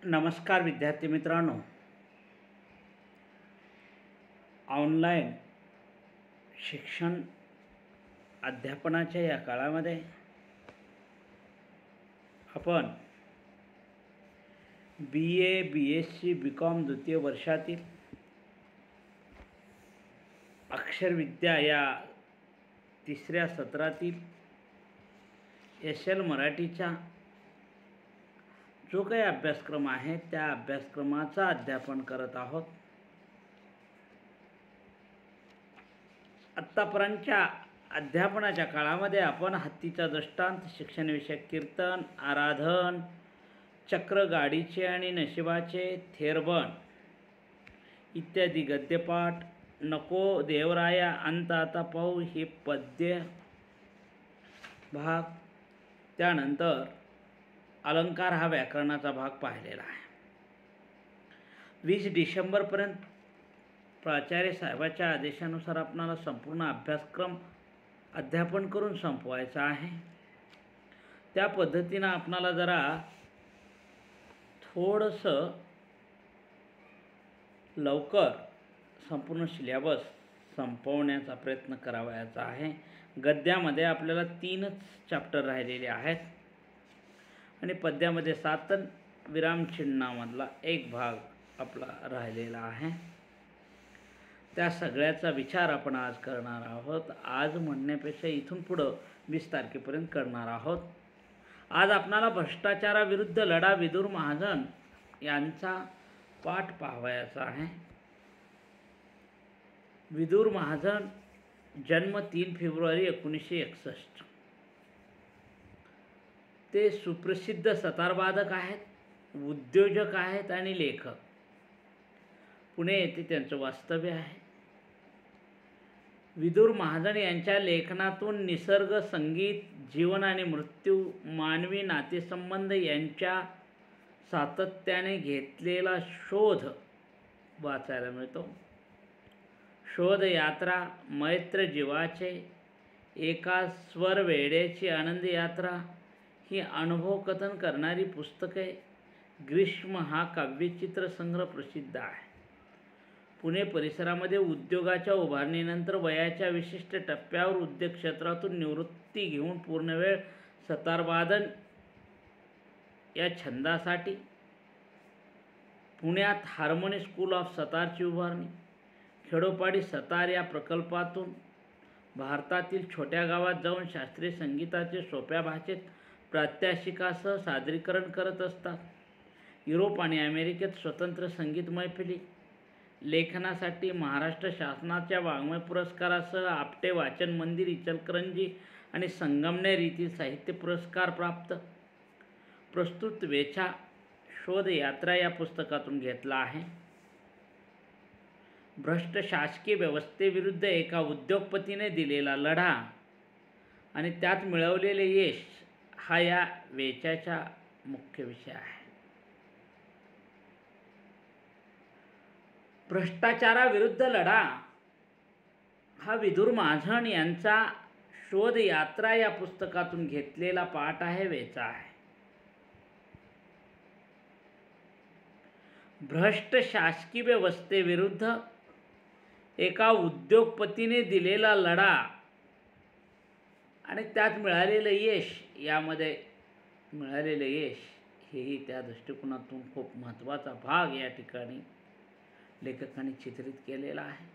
नमस्कार विद्यार्थी मित्रांनो, ऑनलाईन शिक्षण अध्यापनाच्या या काळामध्ये आपण BA, BSc, BCom द्वितीय वर्षातील अक्षरविद्या या तिसऱ्या सत्रातील SL मराठीचा जो काही अभ्यासक्रम आहे त्या अभ्यासक्रमाचा अध्यापन करत आहोत. आत्तापर्यंतच्या अध्यापनाच्या काळामध्ये आपण हत्तीचा दृष्टांत, शिक्षणविषयक कीर्तन, आराधन, चक्र, गाडीचे आणि नशिबाचे, थेरबन इत्यादी गद्यपाठ, नको देवराया, अंत आता पाहू हे पद्य भाग, त्यानंतर अलंकार हा व्याकरणाचा भाग पाहिलेला आहे. 20 डिसेंबरपर्यंत प्राचार्य साहेबाच्या आदेशानुसार आपणाला संपूर्ण अभ्यासक्रम अध्यापन करून संपवायचा आहे. त्या पद्धतीनं आपणाला जरा थोडंसं लवकर संपूर्ण सिलेबस संपवण्याचा प्रयत्न करावयाचा आहे. गद्यामध्ये आपल्याला 3च चॅप्टर राहिलेले आहेत आणि पद्यामध्ये 7 विरामचिन्हामधला एक भाग आपला राहिलेला आहे. त्या सगळ्याचा विचार आपण आज करणार आहोत. आज म्हणण्यापेक्षा इथून पुढं 20 तारखेपर्यंत करणार आहोत. आज आपणाला भ्रष्टाचाराविरुद्ध लढा विदुर महाजन यांचा पाठ पाहावयाचा आहे. विदुर महाजन जन्म 3 फेब्रुवारी 1961. ते सुप्रसिद्ध सतारवादक आहेत, उद्योजक आहेत आणि लेखक. पुणे येथे त्यांचं वास्तव्य आहे. विदुर महाजन यांच्या लेखनातून निसर्ग, संगीत, जीवन आणि मृत्यू, मानवी नातेसंबंध यांच्या सातत्याने घेतलेला शोध वाचायला मिळतो. शोधयात्रा, मैत्र जीवाचे, एका स्वर वेड्याची आनंद यात्रा ही अनुभवकथन करणारी पुस्तके. ग्रीष्म हा काव्यचित्र संग्रह प्रसिद्ध आहे. पुणे परिसरामध्ये उद्योगाच्या उभारणीनंतर वयाच्या विशिष्ट टप्प्यावर उद्योग क्षेत्रातून निवृत्ती घेऊन पूर्णवेळ सतारवादन या छंदासाठी पुण्यात हार्मोनी स्कूल ऑफ सतारची उभारणी, खेडोपाडी सतार या प्रकल्पातून भारतातील छोट्या गावात जाऊन शास्त्रीय संगीताचे सोप्या भाषेत प्रात्यक्षिकासह सादरीकरण करत असतात. युरोप आणि अमेरिकेत स्वतंत्र संगीत मैफिली, लेखनासाठी महाराष्ट्र शासनाच्या वाङ्मय पुरस्कारासह आपटे वाचन मंदिर, इचलकरंजी आणि संगमनेर येथील साहित्य पुरस्कार प्राप्त. प्रस्तुत वेछा शोधयात्रा या पुस्तकातून घेतला आहे. भ्रष्ट शासकीय व्यवस्थेविरुद्ध एका उद्योगपतीने दिलेला लढा आणि त्यात मिळवलेले यश हा या वेचाचा मुख्य विषय आहे. भ्रष्टाचाराविरुद्ध लढा हा विदुर महाजन यांचा शोधयात्रा या पुस्तकातून घेतलेला पाठ आहे, वेचा आहे. भ्रष्ट शासकीय व्यवस्थेविरुद्ध एका उद्योगपतीने दिलेला लढा आणि त्यात मिळालेलं यश, यामध्ये मिळालेलं यश हेही त्या दृष्टिकोनातून खूप महत्त्वाचा भाग या ठिकाणी लेखकांनी चित्रित केलेला आहे.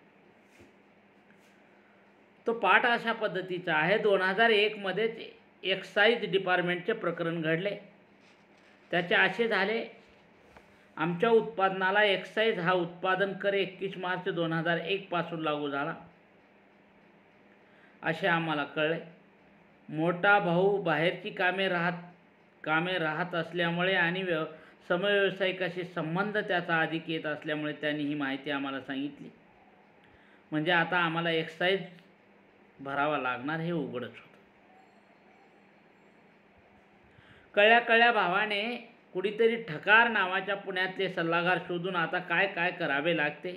तो पाठ अशा पद्धतीचा आहे. 2001 मध्येच एक्साईज डिपार्टमेंटचे प्रकरण घडले. त्याचे असे झाले, आमच्या उत्पादनाला एक्साईज हा उत्पादन कर 21 मार्च 2001 पासून लागू झाला असे आम्हाला कळले. मोठा भाऊ बाहेरची कामे राहत असल्यामुळे आणि समव्यावसायिकाशी संबंध त्याचा अधिक येत असल्यामुळे त्यांनी ही माहिती आम्हाला सांगितली. म्हणजे आता आम्हाला एक्साईज भरावा लागणार हे उघडच होतं. कळल्या भावाने कुणीतरी ठकार नावाच्या पुण्यातले सल्लागार शोधून आता काय करावे लागते,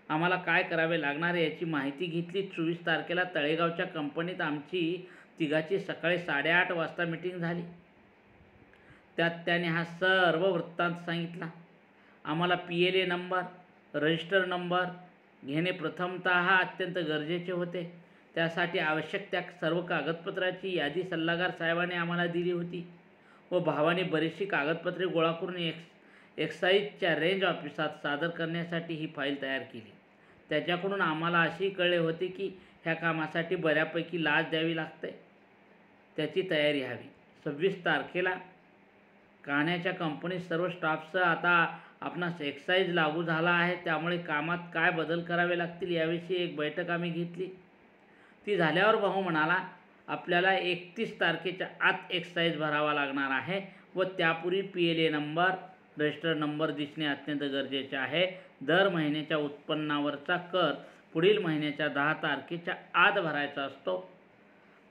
आम्हाला काय करावे लागणार याची माहिती घेतली. 24 तारखेला तळेगावच्या कंपनीत आमची तिघाची सकाळी 8:30 वाजता मीटिंग झाली. त्यात त्याने हा सर्व वृत्तांत सांगितला. आम्हाला PLA नंबर, रजिस्टर नंबर घेणे प्रथमतः अत्यंत गरजेचे होते. त्यासाठी आवश्यक त्या सर्व कागदपत्राची यादी सल्लागार साहेबांनी आम्हाला दिली होती व भावाने बरीचशी कागदपत्रे गोळा करून एक्साईजच्या रेंज ऑफिसात सादर करण्यासाठी ही फाईल तयार केली. त्याच्याकडून आम्हाला असेही कळले होते की ह्या कामासाठी बऱ्यापैकी लाच द्यावी लागते. त्याची तयारी हवी. 26 तारखेला कान्ह्याच्या कंपनीत सर्व स्टाफसह आता आपणास एक्साईज लागू झाला आहे, त्यामुळे कामात काय बदल करावे लागतील याविषयी एक बैठक आम्ही घेतली. ती झाल्यावर भाऊ म्हणाला, आपल्याला 31 तारखेच्या आत एक्साईज भरावा लागणार आहे व त्यापूर्वी PLA नंबर, रजिस्टर नंबर दिसणे अत्यंत गरजेचे आहे. दर महिन्याच्या उत्पन्नावरचा कर पुढील महिन्याच्या 10 तारखेच्या आत भरायचा असतो,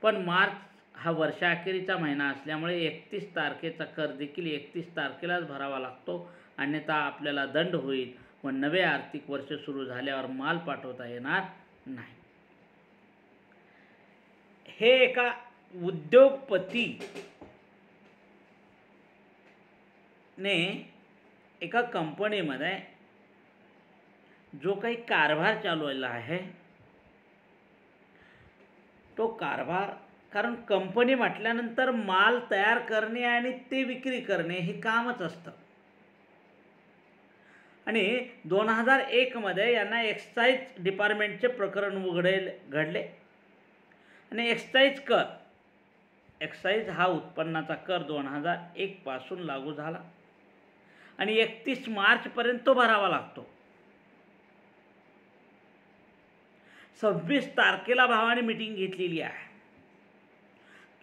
पण मार्च हा वर्षाअखेरीचा महिना असल्यामुळे 31 तारखेचा कर देखील 31 तारखेलाच भरावा लागतो, अन्यथा आपल्याला दंड होईल व नवे आर्थिक वर्ष सुरू झाल्यावर माल पाठवता येणार नाही. हे एका उद्योगपतीने एका कंपनीमध्ये जो काही कारभार चालवलेला आहे तो कारभार, कारण कंपनी म्हटल्यानंतर माल तयार करणे आणि ते विक्री करणे हे कामच असतं. आणि 2001 मध्ये यांना एक्साईज डिपार्टमेंटचे प्रकरण घडले आणि एक्साईज हा उत्पन्नाचा कर 2001 पासून लागू झाला आणि 31 मार्चपर्यंत तो भरावा लागतो. 26 तारखेला भावाने मीटिंग घेतलेली आहे.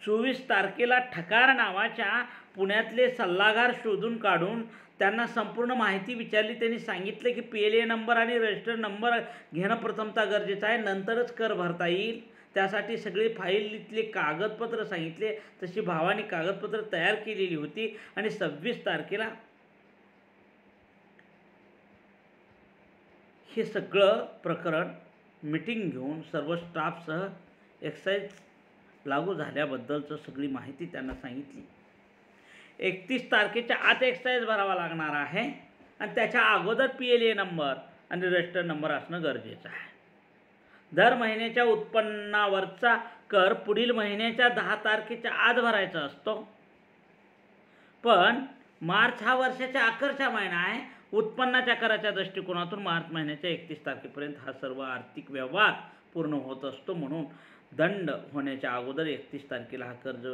24 तारखेला ठकार नावाच्या पुण्यातले सल्लागार शोधून काढून त्यांना संपूर्ण माहिती विचारली. त्यांनी सांगितले की PLA नंबर आणि रजिस्टर नंबर घेणं प्रथमतः गरजेचं आहे, नंतरच कर भरता येईल. त्यासाठी सगळी फाईलीतले कागदपत्र सांगितले. तशी भावाने कागदपत्र तयार केलेली होती आणि 26 तारखेला हे सगळं प्रकरण मीटिंग घेऊन सर्व स्टाफसह एक्साईज लागू झाल्याबद्दलचं सगळी माहिती त्यांना सांगितली. 31 तारखेच्या आत एक्साईज भरावा लागणार आहे आणि त्याच्या अगोदर PLA नंबर आणि रजिस्टर नंबर असणं गरजेचं आहे. दर महिन्याच्या उत्पन्नावरचा कर पुढील महिन्याच्या 10 तारखेच्या आत भरायचा असतो, पण मार्च हा वर्षाच्या अखेरचा महिना आहे. उत्पन्नाच्या कराच्या दृष्टिकोनातून मार्च महिन्याच्या 31 तारखेपर्यंत हा सर्व आर्थिक व्यवहार पूर्ण होत असतो. म्हणून दंड होण्याच्या अगोदर 31 तारखेला हा कर्ज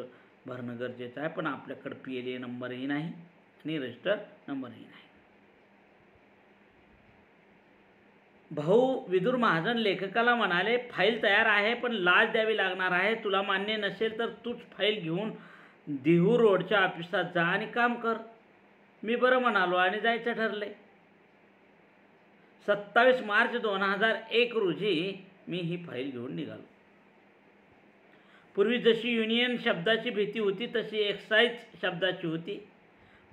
भरणं गरजेचं आहे, पण आपल्याकडे PLA नंबरही नाही आणि रजिस्टर नंबरही नाही. भाऊ विदुर महाजन लेखकाला म्हणाले, फाईल तयार आहे पण लाच द्यावी लागणार आहे. तुला मान्य नसेल तर तूच फाईल घेऊन देहू रोडच्या ऑफिसात जा आणि काम कर. मी बरं म्हणालो आणि जायचं ठरले. 27 मार्च 2001 रोजी मी ही फाईल घेऊन निघालो. पूर्वी जशी युनियन शब्दाची भीती होती तशी एक्साईज शब्दाची होती.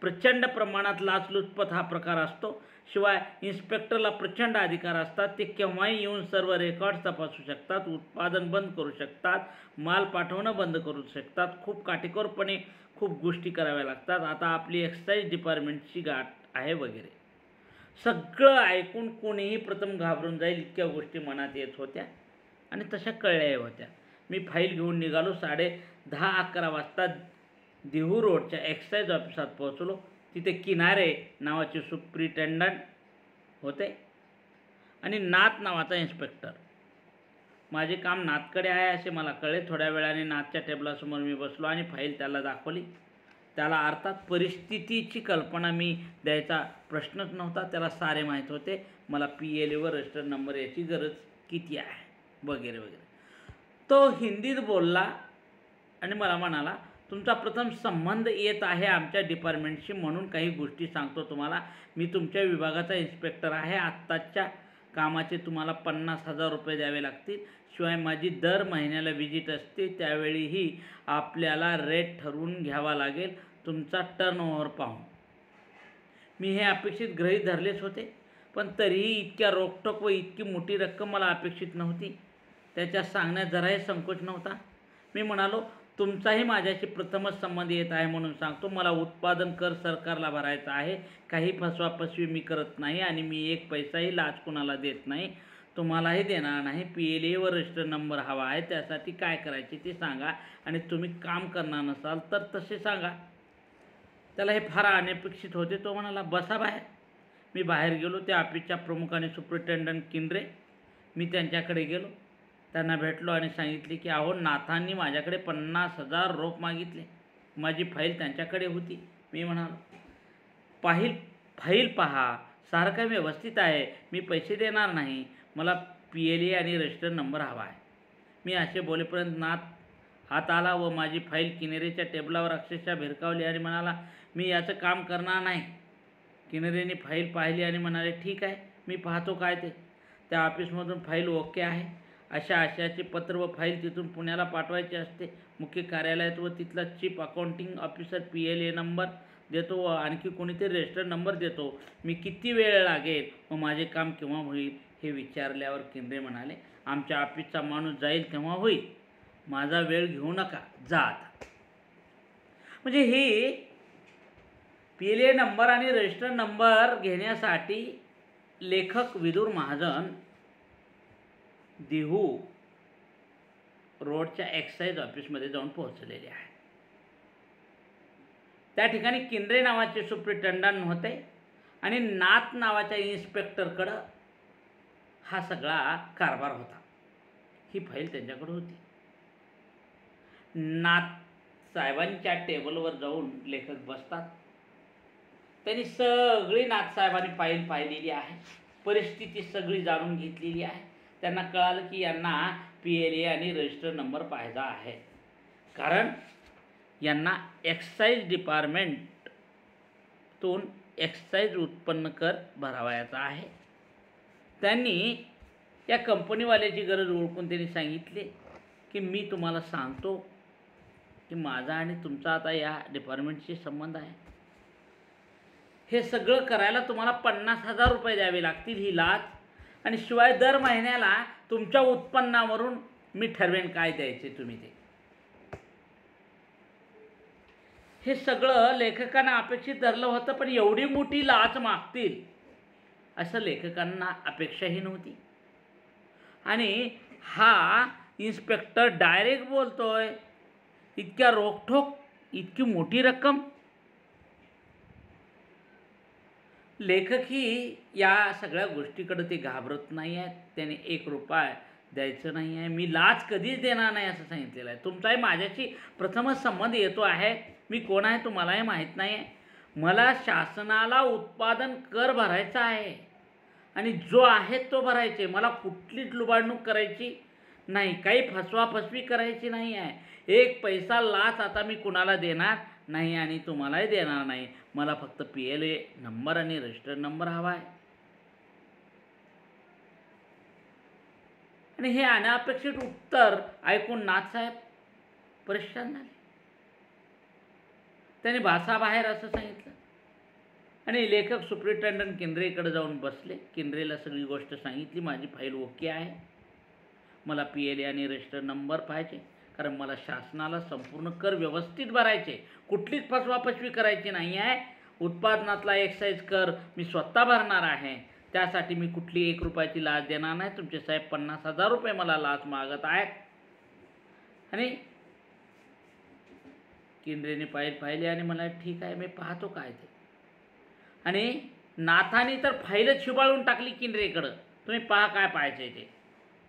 प्रचंड प्रमाणात लाचलुचपत हा प्रकार असतो. शिवाय इन्स्पेक्टरला प्रचंड अधिकार असतात. ते केव्हाही येऊन सर्व रेकॉर्ड तपासू शकतात, उत्पादन बंद करू शकतात, माल पाठवणं बंद करू शकतात. खूप काटेकोरपणे खूप गोष्टी कराव्या लागतात. आता आपली एक्साईज डिपार्टमेंटची गाठ आहे वगैरे. सगळं ऐकून कोणीही प्रथम घाबरून जाईल इतक्या गोष्टी मनात येत होत्या आणि तशा कळल्याही होत्या. मी फाईल घेऊन निघालो. 10:30-11 वाजता देहू रोडच्या एक्साईज ऑफिसात पोहोचलो. तिथे किनारे नावाचे सुप्रिटेंडंट होते आणि नाथ नावाचा इन्स्पेक्टर. माझे काम नाथकडे आहे असे मला कळले. थोड्या वेळाने नाथच्या टेबलासमोर मी बसलो आणि फाईल त्याला दाखवली. त्याला अर्थात परिस्थितीची कल्पना मी द्यायचा प्रश्नच नव्हता. त्याला सारे माहीत होते. मला PLA व रजिस्टर नंबर याची गरज किती आहे वगैरे वगैरे. तो हिंदीत बोलला आणि मला म्हणाला, तुमचा प्रथम संबंध येत आहे आमच्या डिपार्टमेंटशी, म्हणून काही गोष्टी सांगतो तुम्हाला. मी तुमच्या विभागाचा इन्स्पेक्टर आहे. आत्ताच्या कामाचे तुम्हाला 50,000 रुपये द्यावे लागतील. शिवाय माझी दर महिन्याला विजिट असते, त्यावेळीही आपल्याला रेट ठरवून घ्यावा लागेल तुमचा टर्नओव्हर पाहून. मी हे अपेक्षित गृहीत धरलेच होते, पण तरीही इतक्या रोखठोक व इतकी मोठी रक्कम मला अपेक्षित नव्हती. त्याच्या सांगण्यात जराही संकोच नव्हता. मी म्हणालो, तुमचाही माझ्याशी प्रथमच संबंध येत आहे म्हणून सांगतो. मला उत्पादन कर सरकारला भरायचा आहे. काही फसवाफसवी मी करत नाही आणि मी एक पैसाही लाच कुणाला देत नाही, तुम्हालाही देणार नाही. PLA व रजिस्टर नंबर हवा आहे. त्यासाठी काय करायचे ते सांगा आणि तुम्ही काम करणार नसाल तर तसे सांगा. त्याला हे फार अनपेक्षित होते. तो म्हणाला, बसा बाहेर. मी बाहेर गेलो. त्या ऑफिसच्या प्रमुख आणि सुपरिटेंडंट किंद्रे, मी त्यांच्याकडे गेलो. त्यांना भेटलो आणि सांगितले की अहो, नाथांनी माझ्याकडे 50,000 रोख मागितले. माझी फाईल त्यांच्याकडे होती. मी म्हणालो, फाईल पहा, सारखं व्यवस्थित आहे. मी पैसे देणार नाही. मला PLA आणि रजिस्टर नंबर हवा आहे. मी असे बोलेपर्यंत नाथ हात आला व माझी फाईल किनारीच्या टेबलावर अक्षरशः भिरकावली आणि म्हणाला, मी याचं काम करणार नाही. किनारीने फाईल पाहिली आणि म्हणाले, ठीक आहे, मी पाहतो काय ते. त्या ऑफिसमधून फाईल ओके आहे. अशाचे पत्र व फाईल तिथून पुण्याला पाठवायचे असते. मुख्य कार्यालयात व तिथला chief accounting officer PLA number देतो व आणखी कोणीतरी रजिस्टर नंबर देतो. मी किती वेळ लागेल व माझे काम केव्हा होईल हे विचारल्यावर किंद्रे म्हणाले, आमच्या ऑफिसचा माणूस जाईल तेव्हा होईल. माझा वेळ घेऊ नका, जा आता. म्हणजे हे PLA नंबर आणि रजिस्टर नंबर घेण्यासाठी लेखक विदुर महाजन देहू रोडच्या एक्साईज ऑफिसमध्ये जाऊन पोहोचलेले आहे. त्या ठिकाणी किंद्रे नावाचे सुपरिटेंडंट होते आणि नाथ नावाच्या इन्स्पेक्टरकडं हा सगळा कारभार होता. ही फाईल त्यांच्याकडे होती. नाथ साहेबांच्या टेबलवर जाऊन लेखक बसतात. त्यांनी सगळी नाथसाहेबांनी फाईल पाहिलेली आहे. परिस्थिती सगळी जाणून घेतलेली आहे. त्यांना कळालं की यांना PLA आणि रजिस्टर नंबर पाहिजे आहे, कारण यांना एक्साईज डिपार्टमेंटतून एक्साईज उत्पन्न कर भरावयाचा आहे. त्यांनी या कंपनीवाल्याची गरज ओळखून त्यांनी सांगितले की मी तुम्हाला सांगतो की माझा आणि तुमचा आता या डिपार्टमेंटशी संबंध आहे. हे सगळं करायला तुम्हाला 50,000 रुपये द्यावे लागतील, ही लाच. आणि शिवाय दर महिन्याला तुमच्या उत्पन्नावरून मी ठरवेन काय द्यायचे तुम्ही ते. हे सगळं लेखकांना अपेक्षित धरलं होतं, पण एवढी मोठी लाच मागतील असं लेखकांना अपेक्षाही नव्हती. आणि हा इन्स्पेक्टर डायरेक्ट बोलतोय, इतक्या रोखठोक, इतकी मोठी रक्कम. लेखकही या सगळ्या गोष्टीकडे ते घाबरत नाही आहेत. त्याने 1 रुपया द्यायचं नाही आहे. मी लाच कधीच देणार नाही असं सांगितलेलं आहे. तुमचाही माझ्याशी प्रथमच संबंध येतो आहे. मी कोण आहे तुम्हालाही माहीत नाही आहे. मला शासनाला उत्पादन कर भरायचा आहे आणि जो आहे तो भरायचे. मला कुठलीच लुबाडणूक करायची नाही, काही फसवाफसवी करायची नाही आहे. 1 पैसा लाच आता मी कुणाला देणार नाही आणि तुम्हालाही देणार नाही. मला फक्त PLA नंबर आणि रजिस्टर नंबर हवा आहे. आणि हे अनपेक्षित उत्तर ऐकून नाथसाहेब परेशान झाले. त्यांनी भासाबाहेर असं सांगितलं आणि लेखक सुपरिटेंडंट किंद्रेकडे जाऊन बसले. किंद्रेला सगळी गोष्ट सांगितली. माझी फाईल ओके आहे. मला PLA आणि रजिस्टर नंबर पाहिजे, कारण मला शासनाला संपूर्ण कर व्यवस्थित भरायचे, कुठलीच फसवाफसवी करायची नाही आहे. उत्पादनातला एक्साईज कर मी स्वतः भरणार आहे. त्यासाठी मी कुठली 1 रुपयाची लाच देणार नाही. तुमचे साहेब 50,000 रुपये मला लाच मागत आहेत. आणि किंद्रेने पाहिली आणि मला, ठीक आहे, मी पाहतो काय ते. आणि नाथाने तर फाईलच शिबाळून टाकली किंद्रेकडं. तुम्ही पहा काय पाहायचे ते.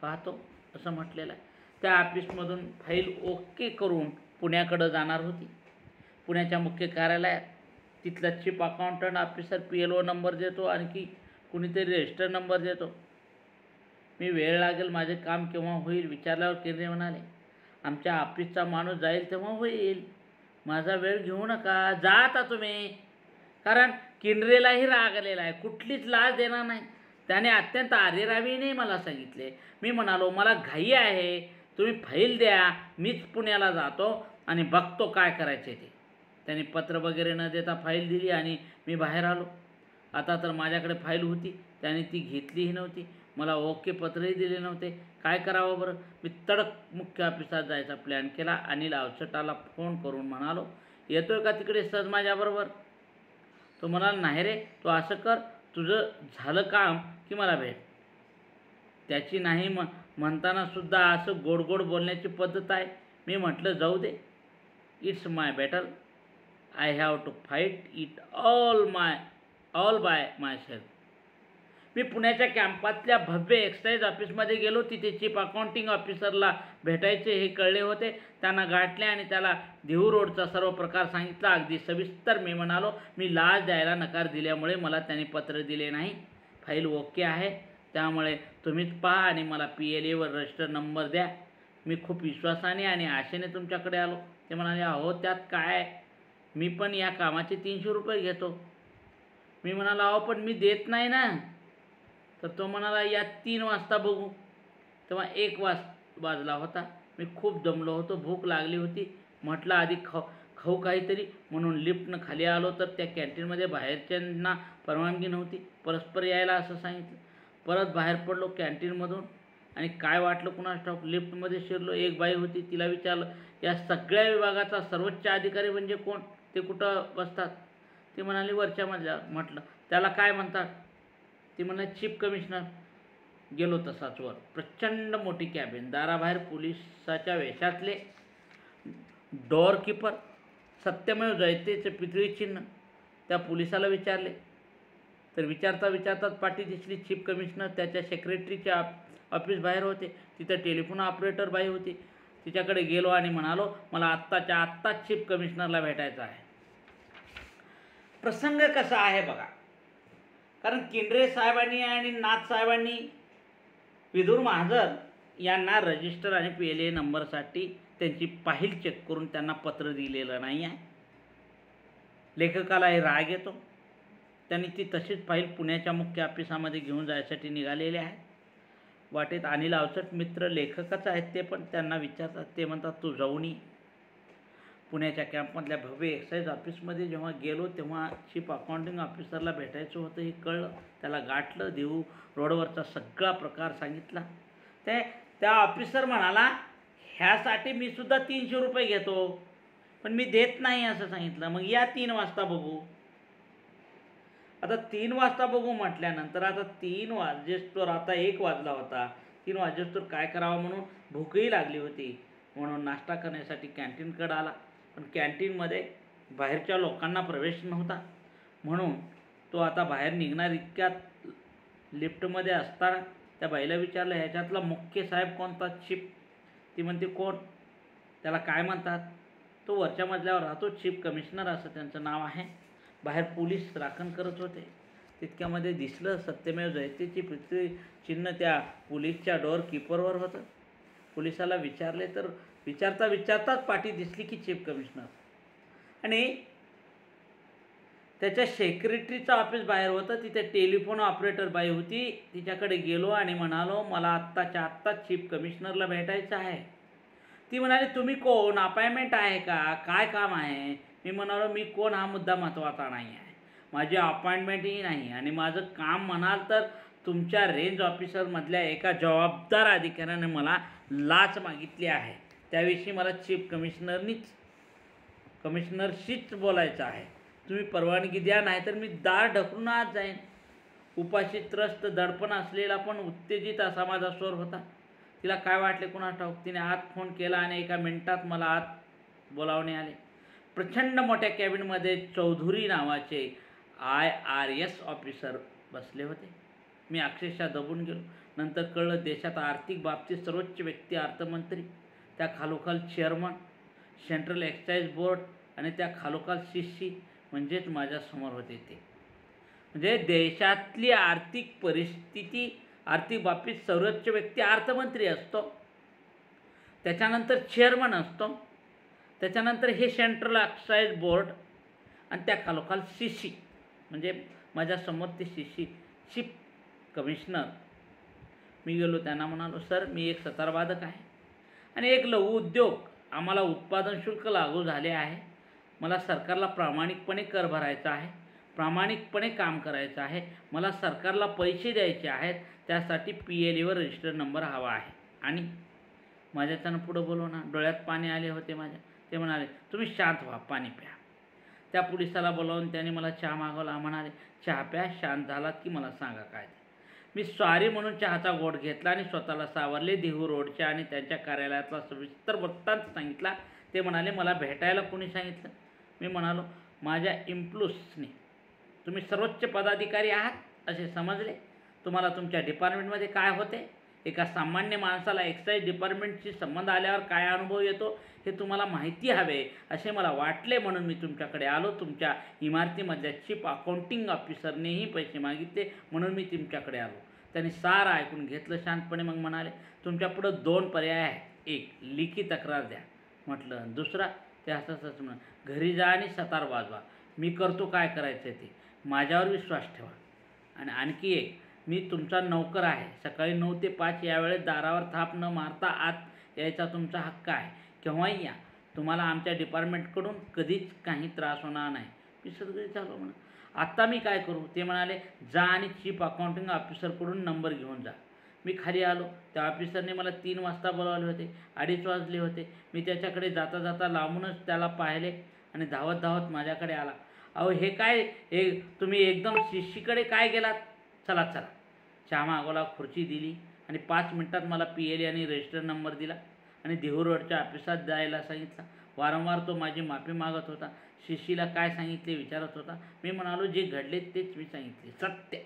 पाहतो असं म्हटलेलं आहे. त्या ऑफिसमधून फाईल ओके करून पुण्याकडं जाणार होती. पुण्याच्या मुख्य कार्यालयात तिथला chief accountant officer PLO number देतो, आणखी कुणीतरी रजिस्टर नंबर देतो. मी वेळ लागेल, माझे काम केव्हा होईल विचारल्यावर किंद्रे म्हणाले, आमच्या ऑफिसचा माणूस जाईल तेव्हा होईल. माझा वेळ घेऊ नका, जा आता तुम्ही. कारण किंद्रेलाही राग आलेला आहे. कुठलीच लाच देणार नाही. त्याने अत्यंत आरेरावीने मला सांगितले. मी म्हणालो, मला घाई आहे, तुम्ही फाईल द्या, मीच पुण्याला जातो आणि बघतो काय करायचे ते. त्यांनी पत्र वगैरे न देता फाईल दिली आणि मी बाहेर आलो. आता तर माझ्याकडे फाईल होती, त्याने ती घेतलीही नव्हती. मला ओके पत्रही दिले नव्हते. काय करावं बरं? मी तडक मुख्य ऑफिसात जायचा प्लॅन केला. अनिल अवचटाला फोन करून म्हणालो, येतोय का तिकडे सहज माझ्याबरोबर? तो म्हणाला, नाही रे, तू असं कर, तुझं झालं काम की मला भेट. त्याची नाही म्हणताना सुद्धा असं गोड गोड बोलण्याची पद्धत आहे. मी म्हटलं, जाऊ दे, it's my battle, I have to fight it all by myself. मी पुण्याच्या कॅम्पातल्या भव्य एक्साईज ऑफिसमध्ये गेलो. तिथे चीफ अकाउंटिंग ऑफिसरला भेटायचे हे कळले होते. त्यांना गाठले आणि त्याला देहू रोडचा सर्व प्रकार सांगितला, अगदी सविस्तर. मी म्हणालो, मी लाच द्यायला नकार दिल्यामुळे मला त्यांनी पत्र दिले नाही. फाईल ओके आहे, त्यामुळे तुम्हीच पहा आणि मला PLAवर रजिस्टर नंबर द्या. मी खूप विश्वासाने आणि आशेने तुमच्याकडे आलो. ते म्हणाले, अहो त्यात काय, मी पण या कामाचे 300 रुपये घेतो. मी म्हणालो, अहो पण मी देत नाही ना. तर तो म्हणाला, या 3 वाजता बघू. तेव्हा 1 वाजला होता. मी खूप दमलो होतो, भूक लागली होती. म्हटलं आधी खाऊ काहीतरी, म्हणून लिफ्टनं खाली आलो तर त्या कॅन्टीनमध्ये बाहेरच्यांना परवानगी नव्हती. परस्पर यायला असं सांगितलं. परत बाहेर पडलो कॅन्टीनमधून आणि काय वाटलं कुणास ठाऊक, लिफ्टमध्ये शिरलो. एक बाई होती. तिला विचारलं, या सगळ्या विभागाचा सर्वोच्च अधिकारी म्हणजे कोण? ते कुठं बसतात? ती म्हणाली, वरच्या मजल्यावर. म्हटलं, त्याला काय म्हणतात? ती म्हणाली, चीफ कमिशनर. गेलो तसाच वर. प्रचंड मोठी कॅबिन, दाराबाहेर पोलिसाच्या वेशातले डोअर कीपर, सत्यमेव जयतेचे पितळी चिन्ह. त्या पोलिसाला विचारले तर विचारताच पाठी दिसली. चीफ कमिशनर त्याच्या सेक्रेटरीचे ऑफिस बाहेर होते. तिथं टेलिफोन ऑपरेटर बाई होती. तिच्याकडे गेलो आणि म्हणालो, मला आत्ताच्या आत्ताच चीफ कमिशनरला भेटायचं आहे. प्रसंग कसा आहे बघा. कारण केंद्रे साहेबांनी आणि नाथ साहेबांनी विदुर महाजन यांना रजिस्टर आणि PLA नंबरसाठी त्यांची फाईल चेक करून त्यांना पत्र दिलेलं नाही आहे. लेखकालाही राग येतो. त्यांनी ती तशीच फाईल पुण्याच्या मुख्य ऑफिसामध्ये घेऊन जायसाठी निघालेले आहेत. वाटेत अनिल अवचट मित्र लेखकच आहेत ते पण त्यांना विचारतात. ते म्हणतात, तू जाऊन ये. पुण्याच्या कॅम्पमधल्या भव्य एक्साईज ऑफिसमध्ये जेव्हा गेलो तेव्हा चीफ अकाउंटिंग ऑफिसरला भेटायचं होतं हे कळलं. त्याला गाठलं. देहू रोडवरचा सगळा प्रकार सांगितला. त्या ऑफिसर म्हणाला, ह्यासाठी मी सुद्धा 300 रुपये घेतो, पण मी देत नाही असं सांगितलं. मग या 3 वाजता बघू. आता 3 वाजता बघू म्हटल्यानंतर आता 3 वाजेस्तोवर, आता 1 वाजला होता. 3 वाजेस्तोवर काय करावं म्हणून भूकही लागली होती. म्हणून नाश्ता करण्यासाठी कॅन्टीनकडे आला. पण कॅन्टीनमध्ये बाहेरच्या लोकांना प्रवेश नव्हता. म्हणून तो आता बाहेर निघणार इतक्यात लिफ्टमध्ये असताना त्या बाईला विचारलं, ह्याच्यातला मुख्य साहेब कोणता? चीफ. ती म्हणते, कोण? त्याला काय म्हणतात? तो वरच्या मजल्यावर राहतो, चीफ कमिशनर असं त्यांचं नाव आहे. बाहेर पोलीस राखण करत होते. तितक्यामध्ये दिसलं सत्यमेव जयतेची पितळी चिन्ह त्या पोलीसच्या डोअर कीपरवर होतं. पोलिसाला विचारले तर विचारताच पाठी दिसली की चीफ कमिशनर. आणि त्याच्या सेक्रेटरीचं ऑफिस बाहेर होतं. तिथे टेलिफोन ऑपरेटर बाई होती. तिच्याकडे गेलो आणि म्हणालो, मला आत्ताच्या आत्ताच चीफ कमिशनरला भेटायचं आहे. ती म्हणाली, तुम्ही कोण? अपॉइंटमेंट आहे का? काय काम आहे? मी म्हणालो, मी कोण हा मुद्दा महत्त्वाचा नाही आहे. माझी अपॉइंटमेंटही नाही आणि माझं काम म्हणाल तर तुमच्या रेंज ऑफिसरमधल्या एका जबाबदार अधिकाऱ्याने मला लाच मागितली आहे. त्याविषयी मला चीफ कमिशनरशीच बोलायचं आहे. तुम्ही परवानगी द्या, नाहीतर मी दार ढकलून आत जाईन. उपाशी त्रस्त दडपण असलेला पण उत्तेजित असा माझा स्वर होता. तिला काय वाटले कुणास ठाऊक. तिने आत फोन केला आणि एका मिनिटात मला आत बोलावणे आले. प्रचंड मोठ्या कॅबिनमध्ये चौधुरी नावाचे IRS ऑफिसर बसले होते. मी अक्षरशः दबून गेलो. नंतर कळलं, देशात आर्थिक बाबतीत सर्वोच्च व्यक्ती अर्थमंत्री, त्या खालोखाल चेअरमन सेंट्रल एक्साईज बोर्ड आणि त्या खालोखाल CC म्हणजेच माझ्यासमोर होते ते. म्हणजे देशातली आर्थिक परिस्थिती, आर्थिक बाबतीत सर्वोच्च व्यक्ती अर्थमंत्री असतो, त्याच्यानंतर चेअरमन असतो, त्याच्यानंतर हे सेंट्रल एक्साईज बोर्ड आणि त्या खालोखाल CC म्हणजे माझ्यासमोर ते CC चीफ कमिशनर. मी गेलो. त्यांना म्हणालो, सर मी एक सतारवादक आहे आणि एक लघु उद्योग. आम्हाला उत्पादन शुल्क लागू झाले आहे. मला सरकारला प्रामाणिकपणे कर भरायचा आहे, प्रामाणिकपणे काम करायचं आहे, मला सरकारला पैसे द्यायचे आहेत, त्यासाठी PLAवर रजिस्टर नंबर हवा आहे. आणि माझ्याच्यानं पुढं बोलवणार. डोळ्यात पाणी आले होते माझ्या. ते म्हणाले, तुम्ही शांत व्हा, पाणी प्या. त्या पोलिसाला बोलावून त्याने मला चहा मागवला. म्हणाले, चहा प्या, शांत झालात की मला सांगा काय ते. मी सॉरी म्हणून चहाचा घोट घेतला आणि स्वतःला सावरले. देहू रोडच्या आणि त्यांच्या कार्यालयातला सविस्तर वृत्तांत सांगितला. ते म्हणाले, मला भेटायला कोणी सांगितलं? मी म्हणालो, माझ्या इम्प्लुसने. तुम्ही सर्वोच्च पदाधिकारी आहात असे समजले. तुम्हाला तुमच्या डिपार्टमेंटमध्ये काय होते, एका सामान्य माणसाला एक्साईज डिपार्टमेंटशी संबंध आल्यावर काय अनुभव येतो हे तुम्हाला माहिती हवे असे मला वाटले, म्हणून मी तुमच्याकडे आलो. तुमच्या इमारतीमधल्या चीफ अकाउंटिंग ऑफिसरनेही पैसे मागितले, म्हणून मी तुमच्याकडे आलो. त्यांनी सारं ऐकून घेतलं शांतपणे. मग म्हणाले, तुमच्यापुढं 2 पर्याय आहेत. एक, लेखी तक्रार द्या. म्हटलं, दुसरा? ते असंच म्हणा, घरी जा आणि सतार वाजवा. मी करतो काय करायचं ते, माझ्यावर विश्वास ठेवा. आणि आणखी एक, मी तुमचा नौकर आहे. सकाळी 9 ते 5 या वेळेत दारावर थाप न मारता आत यायचा तुमचा हक्क आहे. केव्हाही या. तुम्हाला आमच्या डिपार्टमेंटकडून कधीच काही त्रास होणार नाही. मी सगळी झालो म्हणा. आत्ता मी काय करू? ते म्हणाले, जा आणि चीफ अकाउंटिंग ऑफिसरकडून नंबर घेऊन जा. मी खाली आलो. त्या ऑफिसरने मला 3 वाजता बोलावले होते. 2:30 वाजले होते. मी त्याच्याकडे जाता जाता लांबूनच त्याला पाहिले आणि धावत धावत माझ्याकडे आला. अहो, हे काय, हे तुम्ही एकदम शिशीकडे काय गेलात? चला चला. चहा मागवला, खुर्ची दिली आणि 5 मिनिटात मला PLA आणि रजिस्टर नंबर दिला आणि देहू रोडच्या ऑफिसात जायला सांगितलं. वारंवार तो माझी माफी मागत होता. शिशीला काय सांगितले विचारत होता. मी म्हणालो, जे घडले तेच मी सांगितले, सत्य.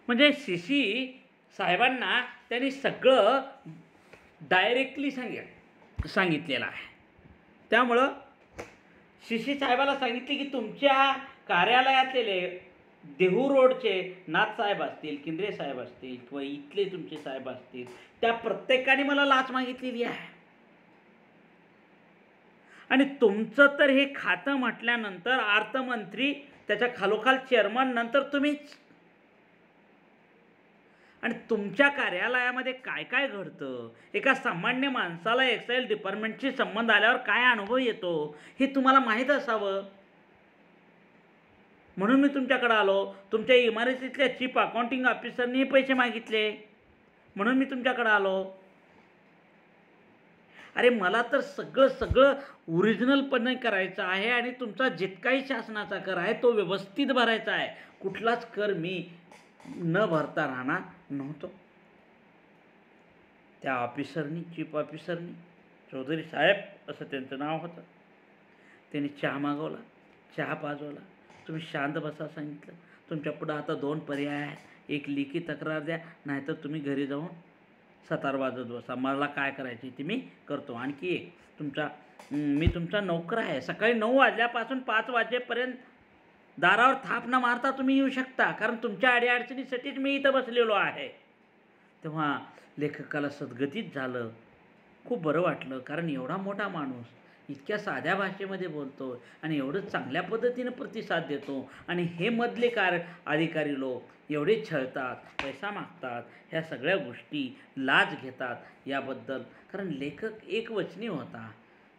म्हणजे शिशी साहेबांना त्यांनी सगळं डायरेक्टली सांगितलेलं आहे. त्यामुळं शिशी साहेबाला सांगितले की तुमच्या कार्यालयातले देहू रोडचे नाथसाहेब असतील, किंद्रे साहेब असतील किंवा इथले तुमचे साहेब असतील, त्या प्रत्येकाने मला लाच मागितलेली आहे. आणि तुमचं तर हे खातं म्हटल्यानंतर अर्थमंत्री, त्याच्या खालोखाल चेअरमन, नंतर तुम्हीच. आणि तुमच्या कार्यालयामध्ये काय काय घडतं, एका सामान्य माणसाला एक्साईज डिपार्टमेंटशी संबंध आल्यावर काय अनुभव येतो हे तुम्हाला माहीत असावं. म्हणून मी तुमच्याकडे आलो. तुमच्या इमारतीतल्या चीफ अकाउंटिंग ऑफिसरनेही पैसे मागितले, म्हणून मी तुमच्याकडे आलो. अरे, मला तर सगळं ओरिजिनलपणे करायचं आहे आणि तुमचा जितकाही शासनाचा कर आहे तो व्यवस्थित भरायचा आहे. कुठलाच कर मी न भरता राहणार नव्हतो. त्या ऑफिसरनी, चीफ ऑफिसरनी, चौधरी साहेब असं त्यांचं नाव होतं, त्यांनी चहा मागवला, चहा पाजवला. तुम्ही शांत बसा सांगितलं. तुमच्या पुढं आता 2 पर्याय आहेत. एक, लेखी तक्रार द्या, नाहीतर तुम्ही घरी जाऊन सतार वाजत बसा. मला काय करायची ते मी करतो. आणखी एक, मी तुमचा नौकर आहे. सकाळी 9 वाजल्यापासून 5 वाजेपर्यंत दारावर थाप न मारता तुम्ही येऊ शकता, कारण तुमच्या अडीअडचणीसाठीच मी इथं बसलेलो आहे. तेव्हा लेखकाला सद्गतीत झालं. खूप बरं वाटलं, कारण एवढा मोठा माणूस इतक्या साध्या भाषेमध्ये बोलतो आणि एवढं चांगल्या पद्धतीनं प्रतिसाद देतो. आणि हे मधले अधिकारी लोक एवढे छळतात, पैसा मागतात, ह्या सगळ्या गोष्टी लाच घेतात याबद्दल. कारण लेखक एकवचनी होता,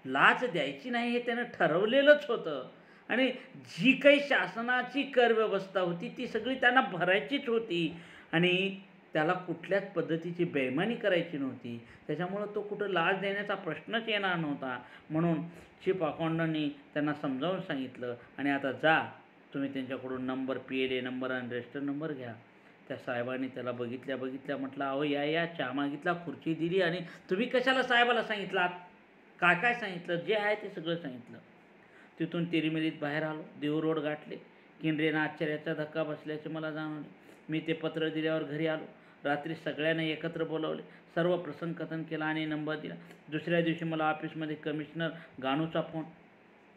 लाच द्यायची नाही हे त्यानं ठरवलेलंच होतं. आणि जी काही शासनाची कर व्यवस्था होती ती सगळी त्यांना भरायचीच होती आणि त्याला कुठल्याच पद्धतीची बेईमानी करायची नव्हती. त्याच्यामुळं तो कुठं लाच देण्याचा प्रश्नच येणार नव्हता. म्हणून चीफ अकाउंटंटनी त्यांना समजावून सांगितलं, आणि आता जा तुम्ही त्यांच्याकडून नंबर, PLA नंबर आणि रजिस्टर नंबर घ्या. त्या साहेबांनी त्याला बघितल्या म्हटलं, अहो या, चहा मागितला, खुर्ची दिली, आणि तुम्ही कशाला साहेबाला सांगितलात? काय सांगितलं? जे आहे ते सगळं सांगितलं. तिथून तिरीमिरीत बाहेर आलो. देहू रोड गाठले. किंद्रेनं आश्चर्याचा धक्का बसल्याचे मला जाणवले. मी ते पत्र दिल्यावर घरी आलो. रात्री सगळ्यांना एकत्र बोलावले, सर्व प्रसंग कथन केला आणि नंबर दिला. दुसऱ्या दिवशी मला ऑफिसमध्ये कमिशनर गानूचा फोन.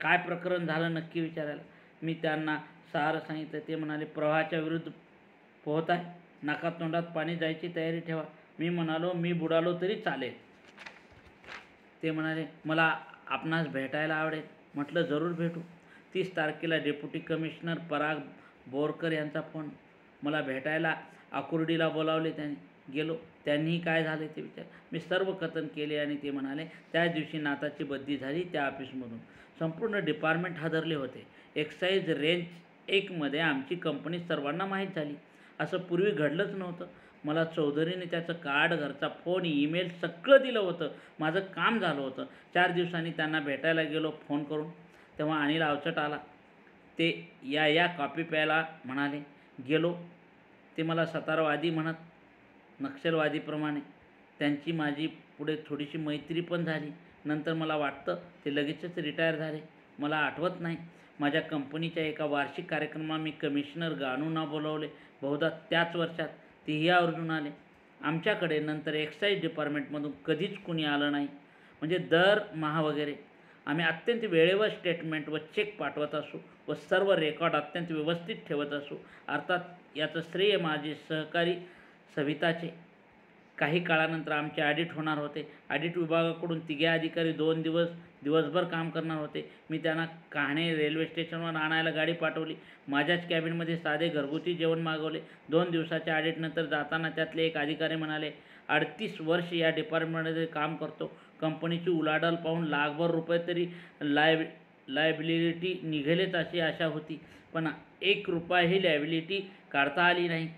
काय प्रकरण झालं नक्की विचारायला. मी त्यांना सारं सांगितलं. ते म्हणाले, प्रवाहाच्या विरुद्ध पोहत आहे, नाकात तोंडात पाणी जायची तयारी ठेवा. मी म्हणालो, मी बुडालो तरी चालेल. ते म्हणाले, मला आपणास भेटायला आवडेल. म्हटलं, जरूर भेटू. 30 तारखेला डेप्युटी कमिशनर पराग बोरकर यांचा फोन. मला भेटायला आकुर्डीला बोलावले. गेलो. त्यांनीही काय झाले ते विचार. मी सर्व कथन केले आणि ते म्हणाले, त्याच दिवशी नाथाची बदली झाली त्या ऑफिसमधून. संपूर्ण डिपार्टमेंट हादरले होते. एक्साईज रेंज 1मध्ये आमची कंपनी सर्वांना माहीत झाली. असं पूर्वी घडलंच नव्हतं. मला चौधरीने त्याचं कार्ड, घरचा फोन, ईमेल सगळं दिलं होतं. माझं काम झालं होतं. 4 दिवसांनी त्यांना भेटायला गेलो फोन करून. तेव्हा अनिल अवचट आला. ते या कॉफी प्यायला म्हणाले. गेलो. ते मला सतारवादी म्हणत, नक्षलवादीप्रमाणे. त्यांची माझी पुढे थोडीशी मैत्री पण झाली. नंतर मला वाटतं ते लगेचच रिटायर झाले. मला आठवत नाही. माझ्या कंपनीच्या एका वार्षिक कार्यक्रमात मी कमिशनर गानूंना बोलवले. बहुधा त्याच वर्षात तेही आवर्जून आले. आमच्याकडे नंतर एक्साईज डिपार्टमेंटमधून कधीच कुणी आलं नाही. म्हणजे दरमहा वगैरे. आम्ही अत्यंत वेळेवर स्टेटमेंट व चेक पाठवत असू व सर्व रेकॉर्ड अत्यंत व्यवस्थित ठेवत असू. अर्थात याचं श्रेय माझे सहकारी सविताचे. काही काळानंतर आमचे ऑडिट होणार होते. ऑडिट विभागाकडून 3 अधिकारी 2 दिवसभर काम करणार होते. मी त्यांना कान्हे रेल्वे स्टेशनवर आणायला गाडी पाठवली. माझ्याच कॅबिनमध्ये साधे घरगुती जेवण मागवले. 2 दिवसाच्या ऑडिटनंतर जाताना त्यातले एक अधिकारी म्हणाले, 38 वर्ष या डिपार्टमेंटमध्ये काम करतो. कंपनीची उलाढाल पाहून लाखभर रुपये तरी लायबिलिटी निघेलच अशी आशा होती. पण 1 रुपयाही लायबिलिटी काढता आली नाही.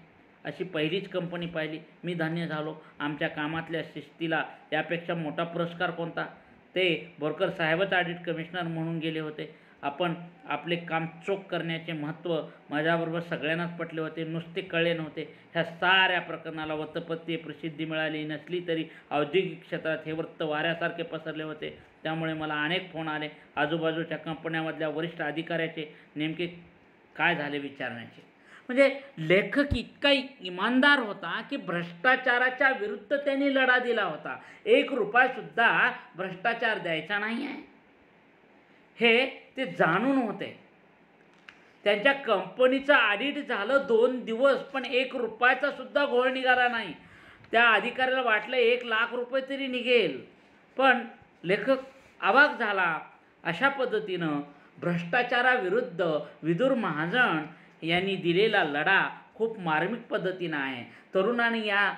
अशी पहिलीच कंपनी पाहिली. मी धन्य झालो. आमच्या कामातल्या शिस्तीला यापेक्षा मोठा पुरस्कार कोणता? ते बोरकर साहेबच ऑडिट कमिशनर म्हणून गेले होते. आपण आपले काम चोख करण्याचे महत्त्व माझ्याबरोबर सगळ्यांनाच पटले होते. नुसते कळले नव्हते. ह्या साऱ्या प्रकरणाला वृत्तपत्रीय प्रसिद्धी मिळाली नसली तरी औद्योगिक क्षेत्रात हे वृत्त वाऱ्यासारखे पसरले होते. त्यामुळे मला अनेक फोन आले आजूबाजूच्या कंपन्यांमधल्या वरिष्ठ अधिकाऱ्याचे नेमके काय झाले विचारण्याचे. म्हणजे लेखक इतका इमानदार होता की भ्रष्टाचाराच्या विरुद्ध त्यांनी लढा दिला होता. 1 रुपयासुद्धा भ्रष्टाचार द्यायचा नाही आहे हे ते जाणून होते. त्यांच्या कंपनीचं ऑडिट झालं 2 दिवस, पण 1 रुपयाचा सुद्धा घोळ निघाला नाही. त्या अधिकाऱ्याला वाटलं 1 लाख रुपये तरी निघेल. पण लेखक अवाक झाला. अशा पद्धतीनं भ्रष्टाचाराविरुद्ध विदुर महाजन यांनी दिलेला लढा खूप मार्मिक पद्धतीनं आहे. तरुणांनी या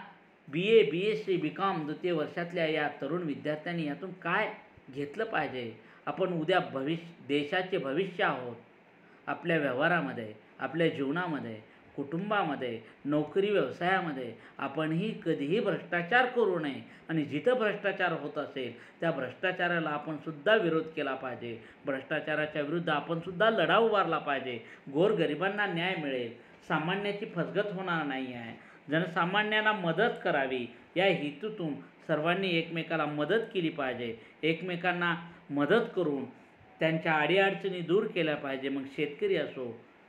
BA, BSc, BCom 2य वर्षातल्या या तरुण विद्यार्थ्यांनी यातून काय घेतलं पाहिजे? आपण उद्या देशाचे भविष्य आहोत. आपल्या व्यवहारामध्ये, आपल्या जीवनामध्ये, कुटुंबामध्ये, नोकरी व्यवसायामध्ये आपणही कधीही भ्रष्टाचार करू नये. आणि जिथं भ्रष्टाचार होत असेल त्या भ्रष्टाचाराला आपण सुद्धा विरोध केला पाहिजे. भ्रष्टाचाराच्या विरुद्ध आपण सुद्धा लढा उभारला पाहिजे. गोरगरिबांना न्याय मिळेल. सामान्याची फसगत होणार नाही आहे. जनसामान्यांना मदत करावी या हेतूतून सर्वांनी एकमेकाला मदत केली पाहिजे. एकमेकांना मदत करून त्यांच्या अडीअडचणी दूर केल्या पाहिजे. मग शेतकरी असो,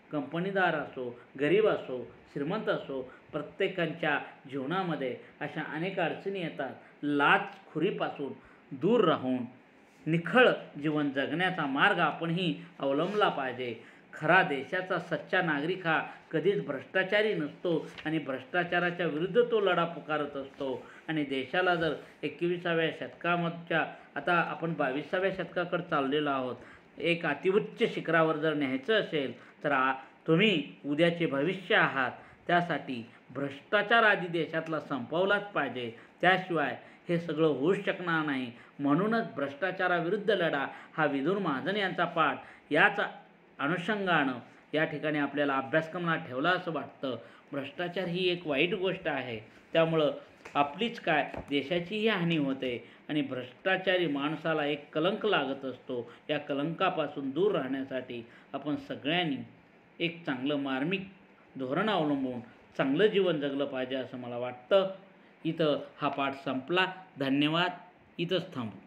कंपनीदार असो, गरीब असो, श्रीमंत असो, प्रत्येकाच्या जीवनामध्ये अशा अनेक अडचणी येतात. लाचखोरीपासून दूर राहून निखळ जीवन जगण्याचा मार्ग आपणही अवलंबला पाहिजे. खरा देशाचा सच्चा नागरिक हा कधीच भ्रष्टाचारी नसतो आणि भ्रष्टाचाराच्या विरुद्ध तो लढा पुकारत असतो. आणि देशाला जर 21व्या शतकाच्या, आता आपण 22व्या शतकाकडे चाललेलो आहोत, एक अतिउच्च शिखरावर जर न्यायचं असेल तर तुम्ही उद्याचे भविष्य आहात. त्यासाठी भ्रष्टाचार आधी देशातला संपवलाच पाहिजे. त्याशिवाय हे सगळं होऊच शकणार नाही. म्हणूनच भ्रष्टाचाराविरुद्ध लढा हा विदुर महाजन यांचा पाठ याच अनुषंगानं या ठिकाणी आपल्याला अभ्यासक्रमाला ठेवला असं वाटतं. भ्रष्टाचार ही एक वाईट गोष्ट आहे. त्यामुळं आपलीच काय देशाचीही हानी होते आणि भ्रष्टाचारी माणसाला एक कलंक लागत असतो. या कलंकापासून दूर राहण्यासाठी आपण सगळ्यांनी एक चांगलं मार्मिक धोरण अवलंबून चांगलं जीवन जगलं पाहिजे असं मला वाटतं. इथं हा पाठ संपला. धन्यवाद. इथंच थांबू.